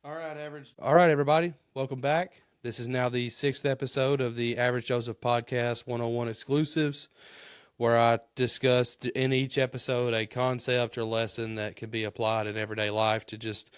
All right, everybody. Welcome back. This is now the 6th episode of the Average Joseph Podcast 101 exclusives, where I discuss in each episode a concept or lesson that can be applied in everyday life to just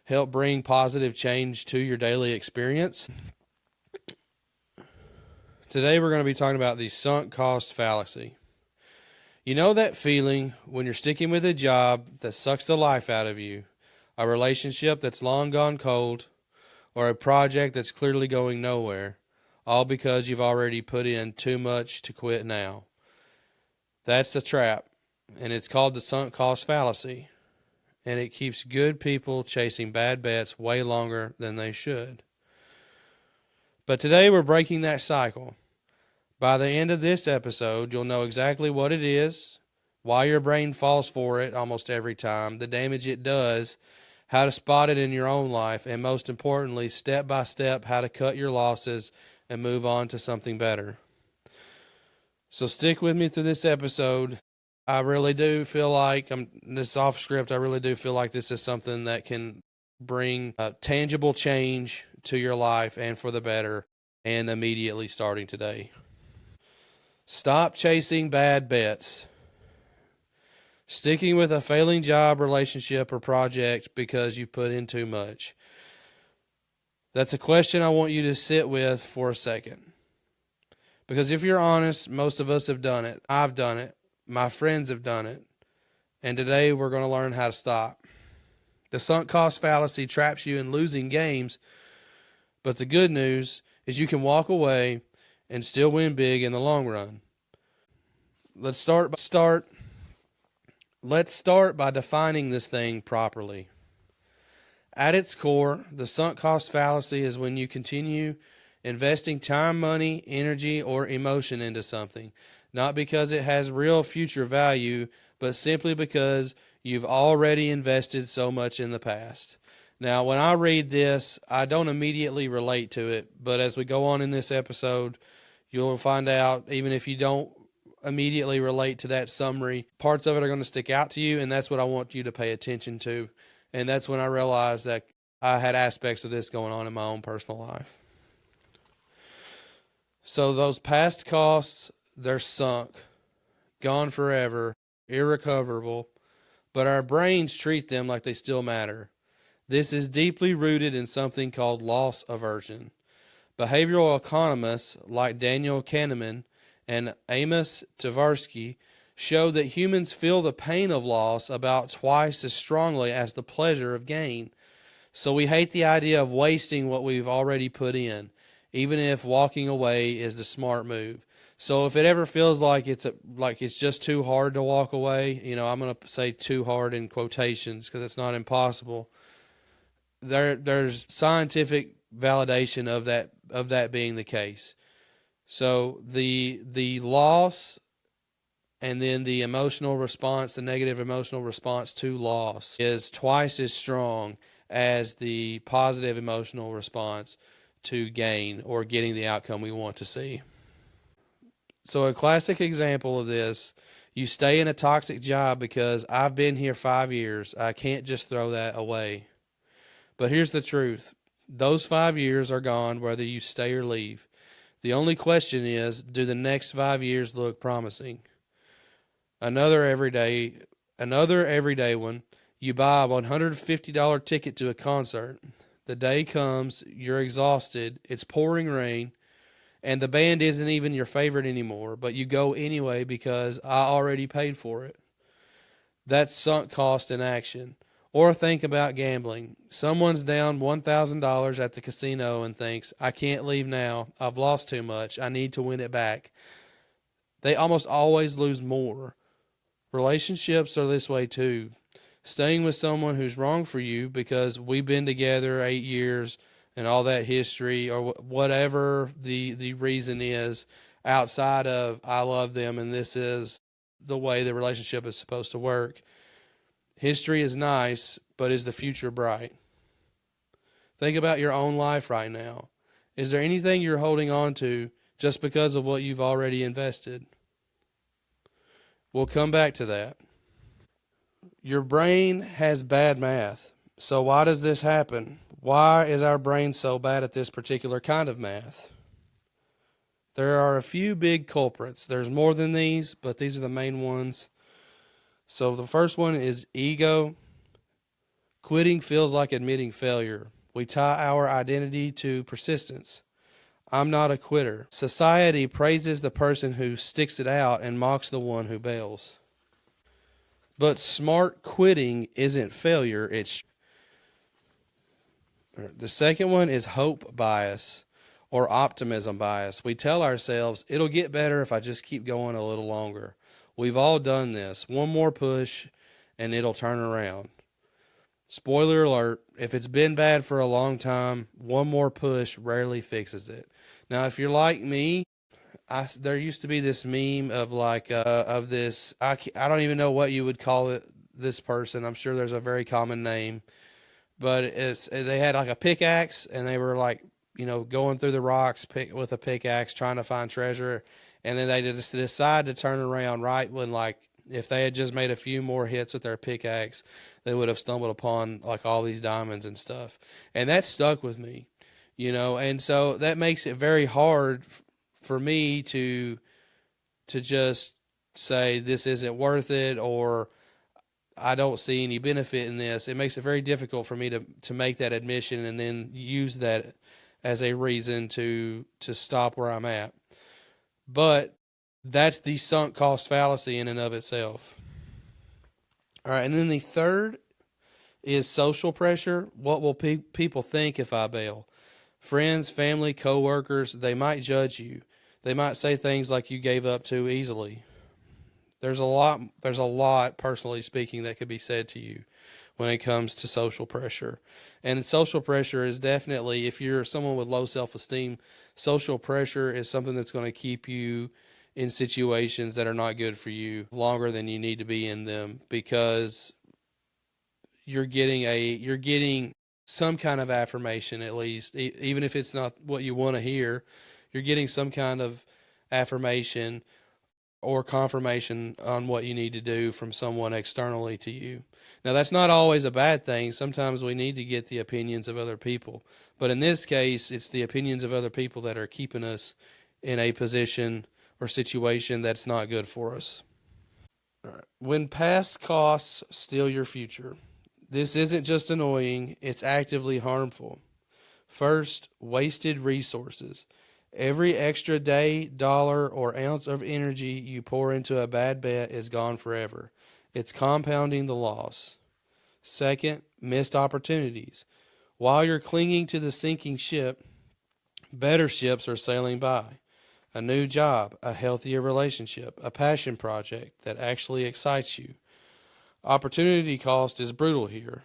help bring positive change to your daily experience. Today, we're going to be talking about the sunk cost fallacy. You know that feeling when you're sticking with a job that sucks the life out of you, a relationship that's long gone cold, or a project that's clearly going nowhere, all because you've already put in too much to quit now. That's a trap, and it's called the sunk cost fallacy, and it keeps good people chasing bad bets way longer than they should. But today we're breaking that cycle. By the end of this episode, you'll know exactly what it is, why your brain falls for it almost every time, the damage it does, how to spot it in your own life, and most importantly, step by step, how to cut your losses and move on to something better. So stick with me through this episode. I really do feel like, this off script, I really do feel like this is something that can bring tangible change to your life and for the better, and immediately starting today. Stop chasing bad bets. Sticking with a failing job, relationship, or project because you put in too much. That's a question I want you to sit with for a second. Because if you're honest, most of us have done it. I've done it. My friends have done it. And today we're going to learn how to stop. The sunk cost fallacy traps you in losing games, but the good news is you can walk away and still win big in the long run. Let's start by defining this thing properly. At its core, the sunk cost fallacy is when you continue investing time, money, energy, or emotion into something, not because it has real future value, but simply because you've already invested so much in the past. Now, when I read this, I don't immediately relate to it, but as we go on in this episode, you'll find out, even if you don't immediately relate to that summary, parts of it are going to stick out to you, and that's what I want you to pay attention to. And that's when I realized that I had aspects of this going on in my own personal life. So those past costs, they're sunk, gone forever, irrecoverable, but our brains treat them like they still matter. This is deeply rooted in something called loss aversion. Behavioral economists like Daniel Kahneman and Amos Tversky show that humans feel the pain of loss about twice as strongly as the pleasure of gain. So we hate the idea of wasting what we've already put in, even if walking away is the smart move. So if it ever feels like it's just too hard to walk away, I'm going to say too hard in quotations because it's not impossible. There's scientific validation of that being the case. So the loss and then the emotional response, the negative emotional response to loss, is twice as strong as the positive emotional response to gain or getting the outcome we want to see. So a classic example of this, you stay in a toxic job because I've been here 5 years. I can't just throw that away. But here's the truth. Those 5 years are gone whether you stay or leave. The only question is, do the next 5 years look promising? Another everyday one. You buy a $150 ticket to a concert. The day comes, you're exhausted, it's pouring rain, and the band isn't even your favorite anymore, but you go anyway because I already paid for it. That's sunk cost in action. Or think about gambling. Someone's down $1,000 at the casino and thinks, I can't leave now. I've lost too much. I need to win it back. They almost always lose more. Relationships are this way too. Staying with someone who's wrong for you because we've been together 8 years and all that history, or whatever the reason is outside of I love them and this is the way the relationship is supposed to work. History is nice, but is the future bright? Think about your own life right now. Is there anything you're holding on to just because of what you've already invested? We'll come back to that. Your brain has bad math. So why does this happen? Why is our brain so bad at this particular kind of math? There are a few big culprits. There's more than these, but these are the main ones. So the first one is ego. Quitting feels like admitting failure. We tie our identity to persistence. I'm not a quitter. Society praises the person who sticks it out and mocks the one who bails. But smart quitting isn't failure, it's. The second one is hope bias or optimism bias. We tell ourselves, it'll get better if I just keep going a little longer. We've all done this. One more push and it'll turn around. Spoiler alert, if it's been bad for a long time, one more push rarely fixes it. Now, if you're like me, there used to be this meme of of this, I don't even know what you would call it, this person. I'm sure there's a very common name, but they had like a pickaxe and they were like, going through the rocks with a pickaxe trying to find treasure. And then they just decide to turn around right when, like, if they had just made a few more hits with their pickaxe, they would have stumbled upon like all these diamonds and stuff. And that stuck with me, and so that makes it very hard for me to just say this isn't worth it, or I don't see any benefit in this. It makes it very difficult for me to make that admission and then use that as a reason to stop where I'm at. But that's the sunk cost fallacy in and of itself. All right, and then the third is social pressure. What will people think if I bail? Friends, family, coworkers, they might judge you. They might say things like you gave up too easily. There's a lot, personally speaking, that could be said to you when it comes to social pressure. And social pressure is definitely, if you're someone with low self-esteem, social pressure is something that's going to keep you in situations that are not good for you longer than you need to be in them, because you're getting some kind of affirmation, at least, even if it's not what you want to hear. You're getting some kind of affirmation or confirmation on what you need to do from someone externally to you. Now, that's not always a bad thing. Sometimes we need to get the opinions of other people. But in this case, it's the opinions of other people that are keeping us in a position or situation that's not good for us. All right. When past costs steal your future, this isn't just annoying, it's actively harmful. First, wasted resources. Every extra day, dollar, or ounce of energy you pour into a bad bet is gone forever. It's compounding the loss. Second, missed opportunities. While you're clinging to the sinking ship, better ships are sailing by. A new job, a healthier relationship, a passion project that actually excites you. Opportunity cost is brutal here.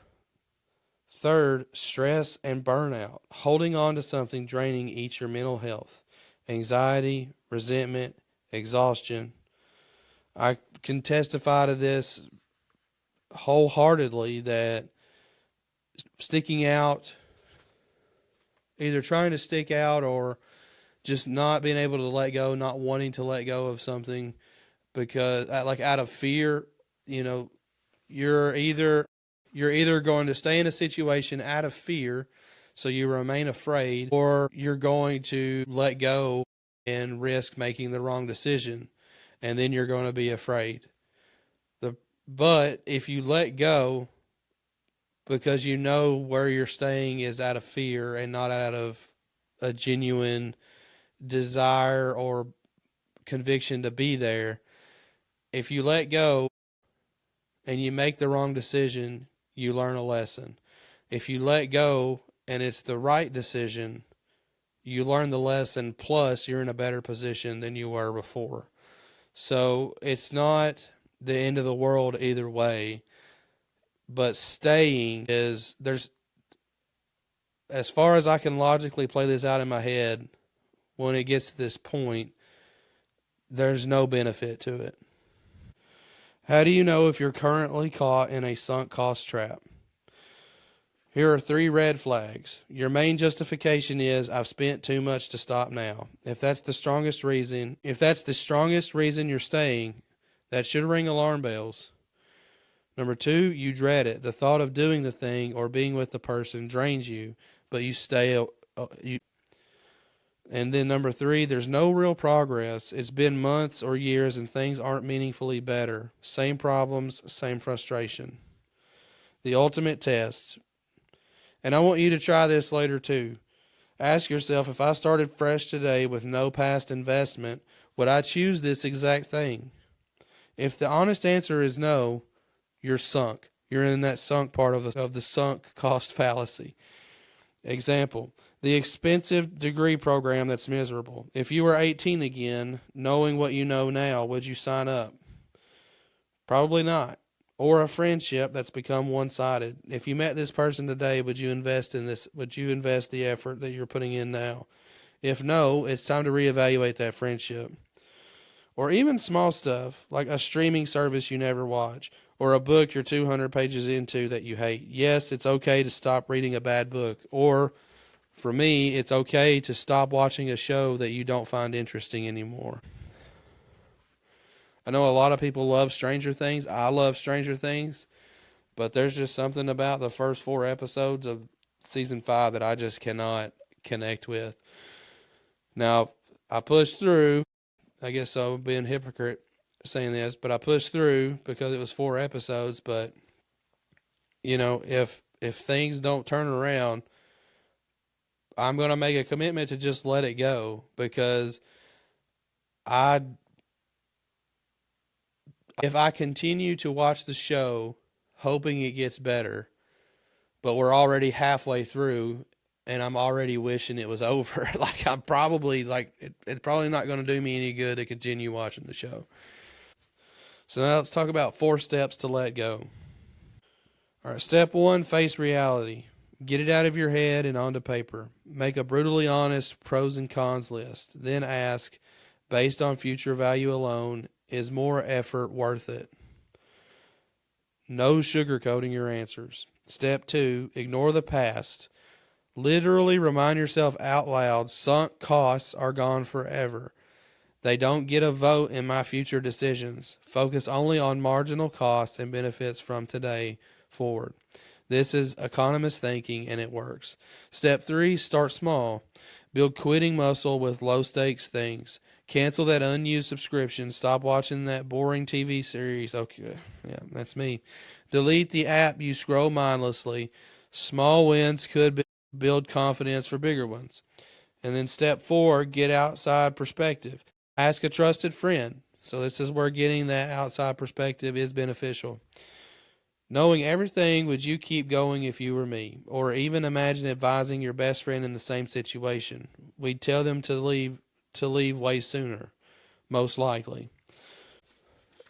Third, stress and burnout. Holding on to something draining eats your mental health. Anxiety, resentment, exhaustion. I can testify to this wholeheartedly, that sticking out, either trying to stick out or just not being able to let go, not wanting to let go of something because like out of fear, you're either going to stay in a situation out of fear, so you remain afraid, or you're going to let go and risk making the wrong decision, and then you're going to be afraid. But if you let go because you know where you're staying is out of fear and not out of a genuine desire or conviction to be there, if you let go and you make the wrong decision, you learn a lesson. If you let go and it's the right decision, you learn the lesson, plus you're in a better position than you were before. So it's not the end of the world either way, but staying is, as far as I can logically play this out in my head, when it gets to this point, there's no benefit to it. How do you know if you're currently caught in a sunk cost trap? Here are 3 red flags. Your main justification is, I've spent too much to stop now. If that's the strongest reason you're staying, that should ring alarm bells. Number 2, you dread it. The thought of doing the thing or being with the person drains you, but you stay. And then number 3, there's no real progress. It's been months or years and things aren't meaningfully better. Same problems, same frustration. The ultimate test. And I want you to try this later too. Ask yourself, if I started fresh today with no past investment, would I choose this exact thing? If the honest answer is no, you're sunk. You're in that sunk part of the sunk cost fallacy. Example, the expensive degree program that's miserable. If you were 18 again, knowing what you know now, would you sign up? Probably not. Or a friendship that's become one-sided. If you met this person today, would you invest in this? Would you invest the effort that you're putting in now? If no, it's time to reevaluate that friendship. Or even small stuff like a streaming service you never watch or a book you're 200 pages into that you hate. Yes, it's okay to stop reading a bad book. Or for me, it's okay to stop watching a show that you don't find interesting anymore. I know a lot of people love Stranger Things. I love Stranger Things, but there's just something about the first 4 episodes of season 5 that I just cannot connect with. Now, I pushed through. I guess I'm being a hypocrite saying this, but I pushed through because it was 4 episodes. But if things don't turn around, I'm going to make a commitment to just let it go, because if I continue to watch the show hoping it gets better, but we're already halfway through and I'm already wishing it was over, I'm probably it's probably not going to do me any good to continue watching the show. So now let's talk about 4 steps to let go. All right, step 1, face reality. Get it out of your head and onto paper. Make a brutally honest pros and cons list. Then ask, based on future value alone, is more effort worth it? No sugarcoating your answers. Step 2, ignore the past. Literally remind yourself out loud, sunk costs are gone forever. They don't get a vote in my future decisions. Focus only on marginal costs and benefits from today forward. This is economist thinking, and it works. Step 3, start small. Build quitting muscle with low-stakes things. Cancel that unused subscription. Stop watching that boring TV series. Okay, yeah, that's me. Delete the app you scroll mindlessly. Small wins could build confidence for bigger ones. And then step 4, get outside perspective. Ask a trusted friend. So this is where getting that outside perspective is beneficial. Knowing everything, would you keep going if you were me? Or even imagine advising your best friend in the same situation. We'd tell them to leave way sooner, most likely.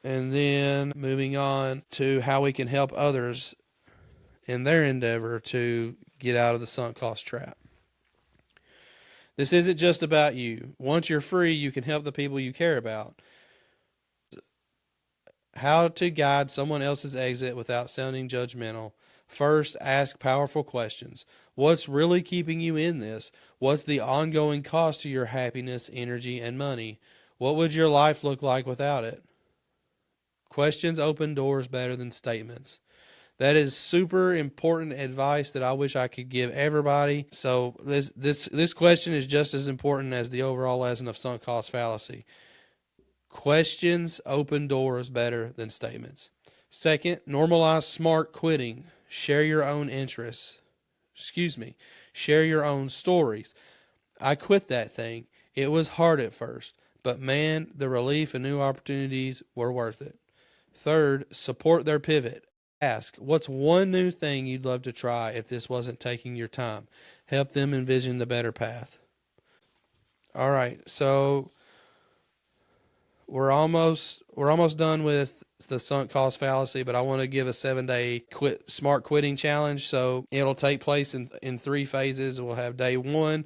And then moving on to how we can help others in their endeavor to get out of the sunk cost trap. This isn't just about you. Once you're free, you can help the people you care about. How to guide someone else's exit without sounding judgmental. First, ask powerful questions. What's really keeping you in this? What's the ongoing cost to your happiness, energy, and money? What would your life look like without it? Questions open doors better than statements. That is super important advice that I wish I could give everybody. So this question is just as important as the overall lesson of sunk cost fallacy. Questions open doors better than statements. Second, normalize smart quitting. Share your own interests. Share your own stories. I quit that thing. It was hard at first, but man, the relief and new opportunities were worth it. Third, support their pivot. Ask, what's one new thing you'd love to try if this wasn't taking your time? Help them envision the better path. All right, so we're almost done with the sunk cost fallacy, but I want to give a 7-day smart quitting challenge. So it'll take place in 3 phases. We'll have day 1,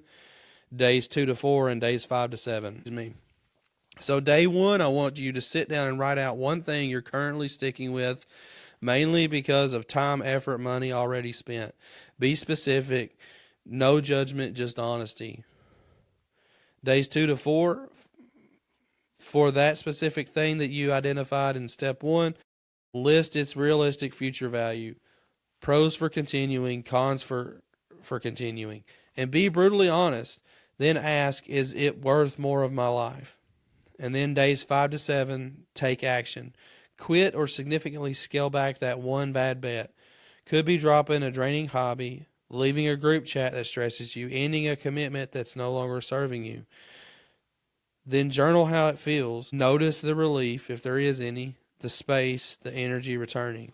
days 2 to 4, and days 5 to 7. So day 1, I want you to sit down and write out one thing you're currently sticking with, mainly because of time, effort, money already spent. Be specific, no judgment, just honesty. Days 2 to 4, for that specific thing that you identified in step 1, List its realistic future value. Pros for continuing, cons for continuing. And be brutally honest. Then ask, is it worth more of my life? And then days 5 to 7, take action. Quit or significantly scale back that one bad bet. Could be dropping a draining hobby, leaving a group chat that stresses you, ending a commitment that's no longer serving you. Then journal how it feels. Notice the relief, if there is any, the space, the energy returning.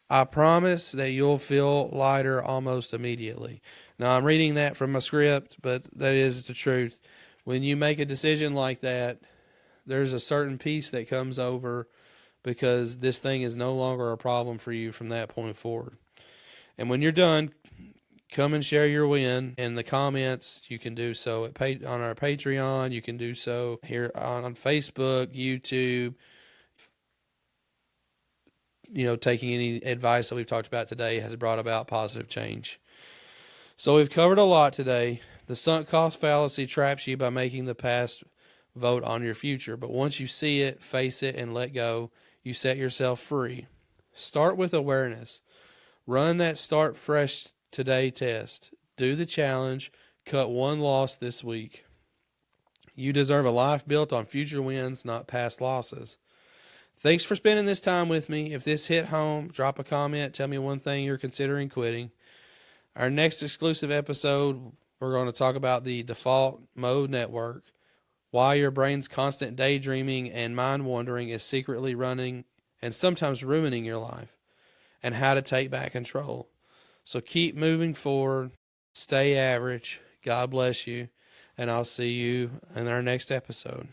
I promise that you'll feel lighter almost immediately. Now, I'm reading that from my script, but that is the truth. When you make a decision like that, there's a certain peace that comes over because this thing is no longer a problem for you from that point forward. And when you're done, come and share your win in the comments. You can do so on our Patreon. You can do so here on Facebook, YouTube. Taking any advice that we've talked about today has brought about positive change. So we've covered a lot today. The sunk cost fallacy traps you by making the past vote on your future. But once you see it, face it, and let go, you set yourself free. Start with awareness. Run that Start Fresh Today test. Do the challenge. Cut one loss this week. You deserve a life built on future wins, not past losses. Thanks for spending this time with me. If this hit home, drop a comment. Tell me one thing you're considering quitting. Our next exclusive episode, we're going to talk about the default mode network, why your brain's constant daydreaming and mind wandering is secretly running and sometimes ruining your life, and how to take back control. So keep moving forward. Stay average. God bless you. And I'll see you in our next episode.